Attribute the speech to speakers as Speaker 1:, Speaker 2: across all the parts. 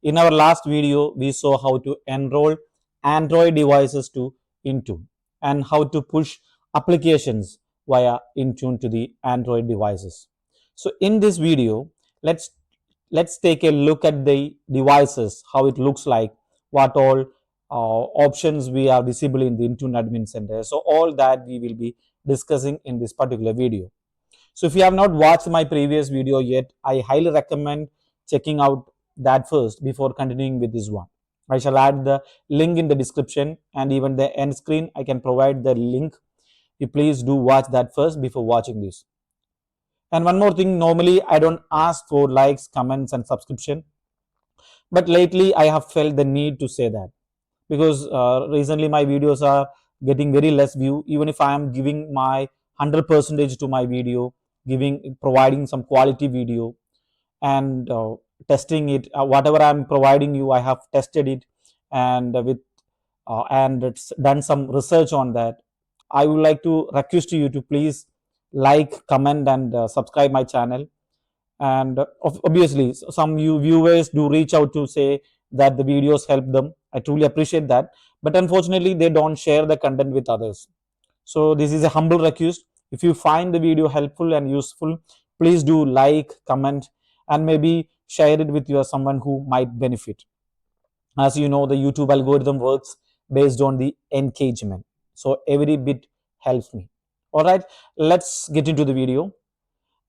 Speaker 1: In our last video, we saw how to enroll Android devices to Intune and how to push applications via Intune to the Android devices. So in this video, let's let's take a look at the devices, how it looks like, what all options we are visible in the Intune Admin Center. So all that we will be discussing in this particular video. So if you have not watched my previous video yet, I highly recommend checking out that first before continuing with this one. I shall add the link in the description and even the end screen. I can provide the link. You please do watch that first before watching this. And one more thing, normally I don't ask for likes, comments, and subscription, but lately I have felt the need to say that because recently my videos are getting very less view. Even if I am giving my 100% to my video, providing some quality video and testing it, whatever I'm providing you, I have tested it and it's done some research on that. I would like to request you to please like, comment, and subscribe my channel. And obviously some you viewers do reach out to say that the videos help them. I truly appreciate that, but unfortunately they don't share the content with others. So this is a humble request. If you find the video helpful and useful, please do like, comment, and maybe share it with your someone who might benefit. As you know, the YouTube algorithm works based on the engagement, so every bit helps me. All right, let's get into the video.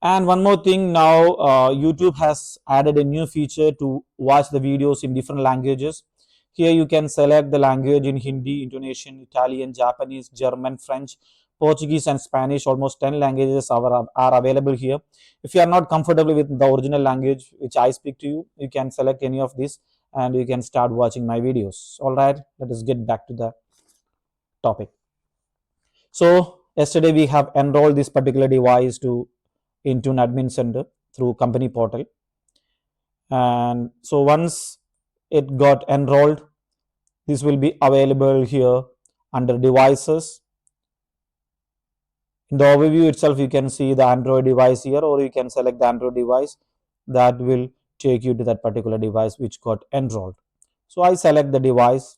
Speaker 1: And one more thing, now YouTube has added a new feature to watch the videos in different languages. Here you can select the language in Hindi, Indonesian, Italian, Japanese, German, French, Portuguese, and Spanish. Almost 10 languages are available here. If you are not comfortable with the original language which I speak to you, you can select any of this and you can start watching my videos. All right, let us get back to the topic. So yesterday we have enrolled this particular device to Intune Admin Center through company portal. And so once it got enrolled, this will be available here under devices. In the overview itself, you can see the Android device here, or you can select the Android device that will take you to that particular device which got enrolled. So I select the device.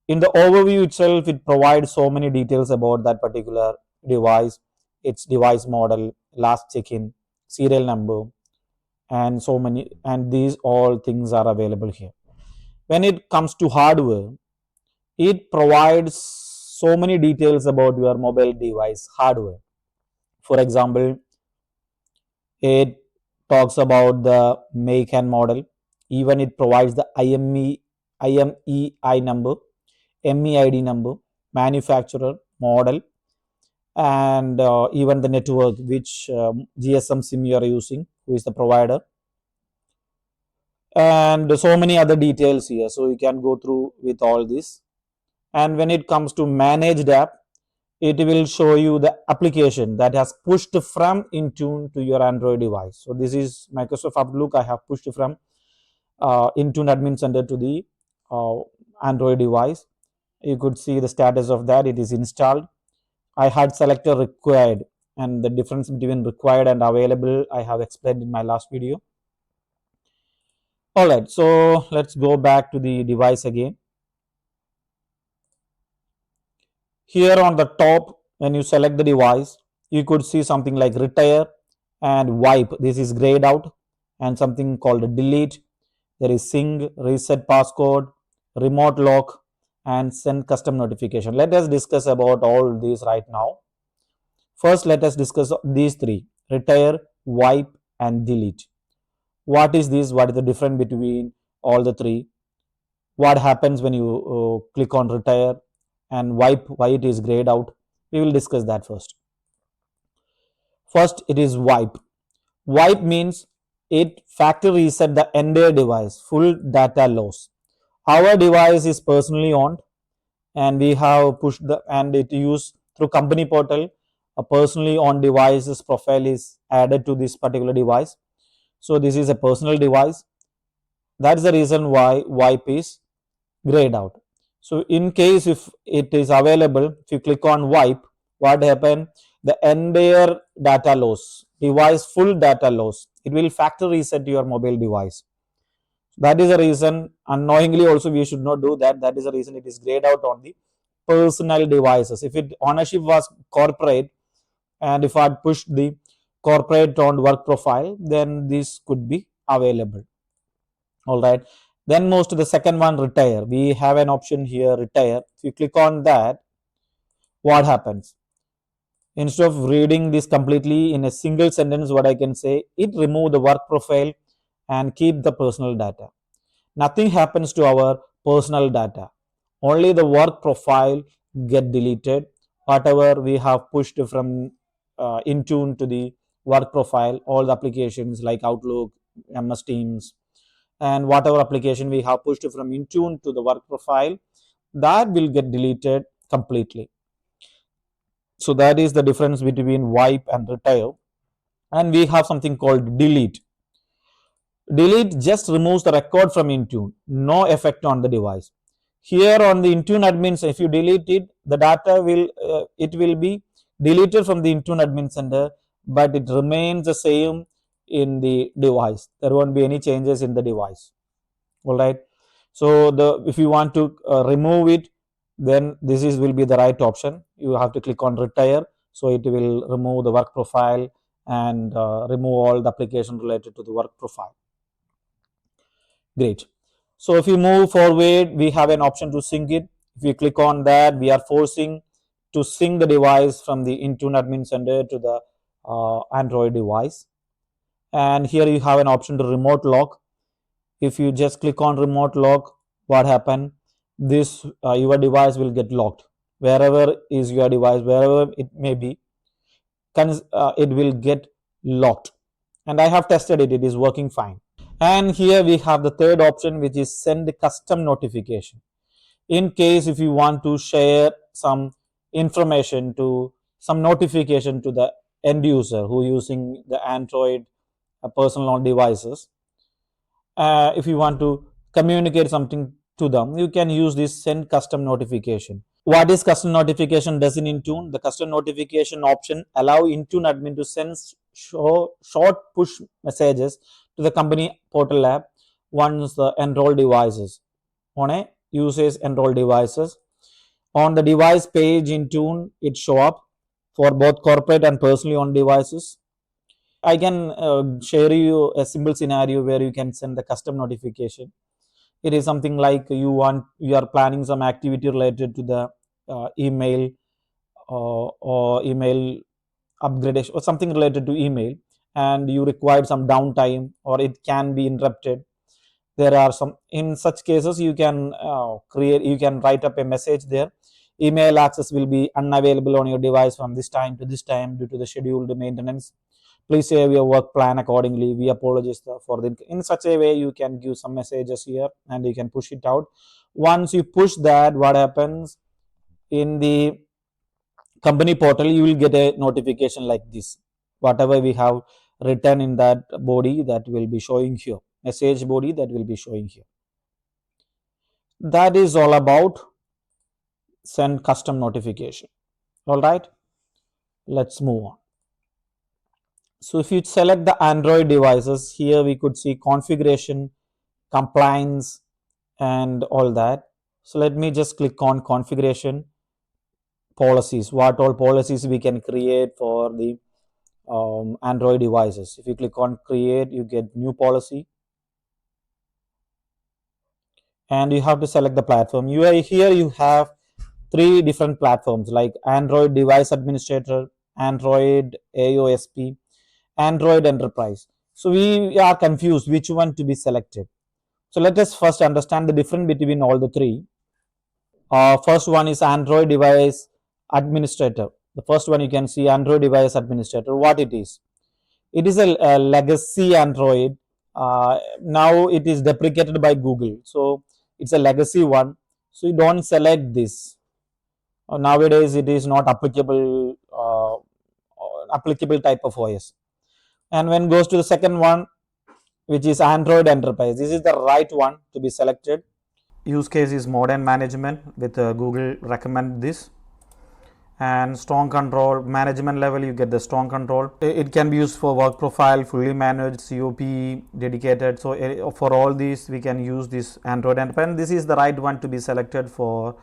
Speaker 1: In the overview itself, it provides so many details about that particular device, its device model, last check-in, serial number, and so many, and these all things are available here. When it comes to hardware, it provides so many details about your mobile device hardware. For example, it talks about the make and model. Even it provides the IMEI number, MEID number, manufacturer, model, and even the network, which GSM SIM you are using, who is the provider, and so many other details here. So you can go through with all this. And when it comes to managed app, it will show you the application that has pushed from Intune to your Android device. So this is Microsoft Outlook. I have pushed from Intune Admin Center to the Android device. You could see the status of that. It is installed. I had selected required, and the difference between required and available I have explained in my last video. All right, so let's go back to the device again. Here on the top, when you select the device, you could see something like retire and wipe. This is grayed out, and something called delete. There is sync, reset passcode, remote lock, and send custom notification. Let us discuss about all these right now. First, let us discuss these three: retire, wipe, and delete. What is this? What is the difference between all the three? What happens when you click on retire, and wipe, why it is grayed out? We will discuss that first. First, it is wipe. Wipe means it factory reset the entire device, full data loss. Our device is personally owned, and we have pushed the and it used through company portal. A personally owned device's profile is added to this particular device. So this is a personal device. That's the reason why wipe is grayed out. So in case if it is available, if you click on wipe, what happened? The entire data loss, device full data loss. It will factory reset your mobile device. That is the reason, unknowingly also we should not do that. That is the reason it is grayed out on the personal devices. If it ownership was corporate, and if I push the corporate on work profile, then this could be available. All right. Then moves to the second one, retire. We have an option here, retire. If you click on that, what happens? Instead of reading this completely in a single sentence, what I can say, it remove the work profile and keep the personal data. Nothing happens to our personal data. Only the work profile get deleted. Whatever we have pushed from Intune to the work profile, all the applications like Outlook, MS Teams, and whatever application we have pushed from Intune to the work profile, that will get deleted completely. So that is the difference between wipe and retire. And we have something called delete. Delete just removes the record from Intune, no effect on the device. Here on the Intune admins, if you delete it, the data will be deleted from the Intune admin center, but it remains the same in the device. There won't be any changes in the device. All right. So if you want to remove it, then this will be the right option. You have to click on retire, so it will remove the work profile and remove all the application related to the work profile. Great. So if you move forward, we have an option to sync it. If you click on that, we are forcing to sync the device from the Intune admin center to the Android device. And here you have an option to remote lock. If you just click on remote lock, what happen? This your device will get locked. Wherever is your device, wherever it may be, it will get locked. And I have tested it; it is working fine. And here we have the third option, which is send custom notification. In case if you want to share some information to some notification to the end user who using the Android personal on devices, if you want to communicate something to them, you can use this send custom notification. What is custom notification does in Intune? The custom notification option allow Intune admin to send short push messages to the company portal app once the enroll devices on a uses enroll devices. On the device page in Tune, it show up for both corporate and personally on devices. I can share you a simple scenario where you can send the custom notification. It is something like you are planning some activity related to the email or email upgradation or something related to email, and you require some downtime or it can be interrupted. There are some, in such cases you can you can write up a message there. Email access will be unavailable on your device from this time to this time due to the scheduled maintenance. Please save your work plan accordingly. We apologize for the, in such a way you can give some messages here and you can push it out. Once you push that, what happens in the company portal, you will get a notification like this. Whatever we have written in that body, that will be showing here, message body that will be showing here. That is all about send custom notification. All right, let's move on. So if you select the Android devices, here we could see configuration, compliance, and all that. So let me just click on configuration, policies, what all policies we can create for the Android devices. If you click on create, you get new policy, and you have to select the platform. Here you have three different platforms like Android device administrator, Android AOSP, Android enterprise. So we are confused which one to be selected. So let us first understand the difference between all the three. First one is Android device administrator. The first one you can see Android device administrator. What it is? It is a legacy Android. Now it is deprecated by Google, so it's a legacy one. So you don't select this. Nowadays it is not applicable type of OS. And when goes to the second one, which is Android enterprise, this is the right one to be selected. Use case is modern management with Google recommend this. and strong control. Management level, you get the strong control. It can be used for work profile, fully managed, COP, dedicated. So for all these we can use this Android Enterprise. This is the right one to be selected for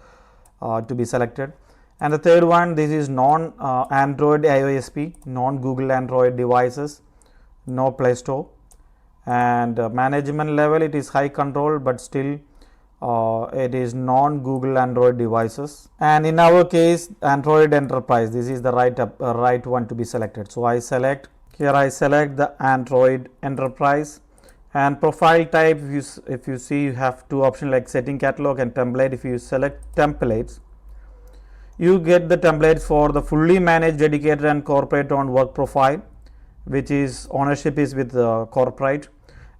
Speaker 1: And the third one, this is non Android IOSP, non Google Android devices, no Play Store. And management level, it is high control, but still it is non Google Android devices. And in our case, Android Enterprise, this is the right one to be selected. So I select the Android Enterprise. And profile type, if you see, you have two options like setting catalog and template. If you select templates, you get the template for the fully managed, dedicated and corporate owned work profile, which is ownership is with corporate,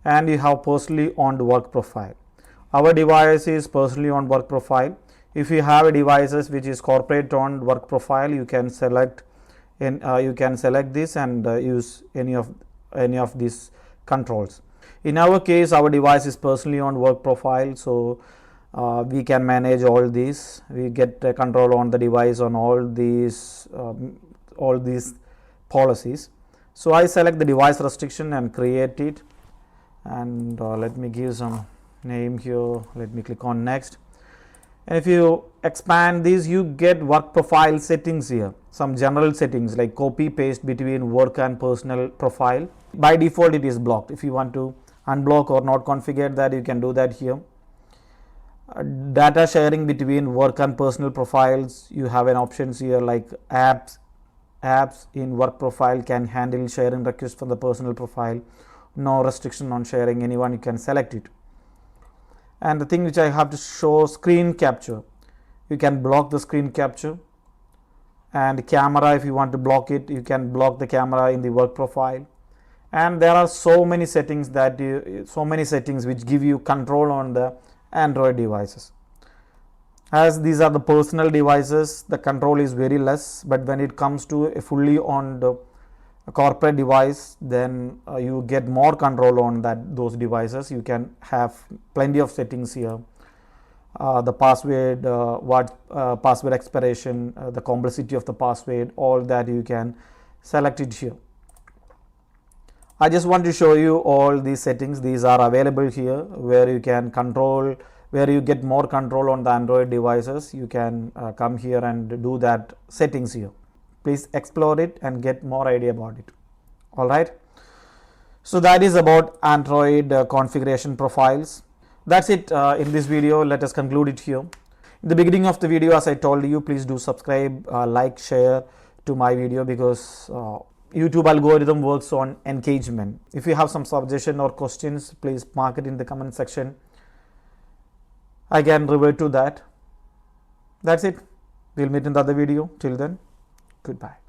Speaker 1: and you have personally owned work profile. Our device is personally owned work profile. If you have devices which is corporate owned work profile, you can select this and use any of these controls. In our case, our device is personally owned work profile, so we can manage all these. We get control on the device on all these policies. So I select the device restriction and create it, and let me give some name here. Let me click on next. And if you expand this, you get work profile settings here, some general settings like copy paste between work and personal profile. By default it is blocked. If you want to unblock or not configure that, you can do that here. Data sharing between work and personal profiles, you have an options here like apps in work profile can handle sharing requests from the personal profile. No restriction on sharing anyone, you can select it. And the thing which I have to show, screen capture, you can block the screen capture. And camera, if you want to block it, you can block the camera in the work profile. And there are so many settings which give you control on the Android devices. As these are the personal devices, the control is very less, but when it comes to a fully owned corporate device, then you get more control on those devices. You can have plenty of settings here. The password, password expiration, the complexity of the password, all that you can select it here. I just want to show you all these settings. These are available here where you can control, where you get more control on the Android devices. You can come here and do that settings here. Please explore it and get more idea about it. All right. So that is about Android configuration profiles. That's it in this video. Let us conclude it here. In the beginning of the video, as I told you, please do subscribe, like, share to my video, because YouTube algorithm works on engagement. If you have some suggestion or questions, please mark it in the comment section. I can revert to that. That's it. We'll meet in the other video. Till then, goodbye.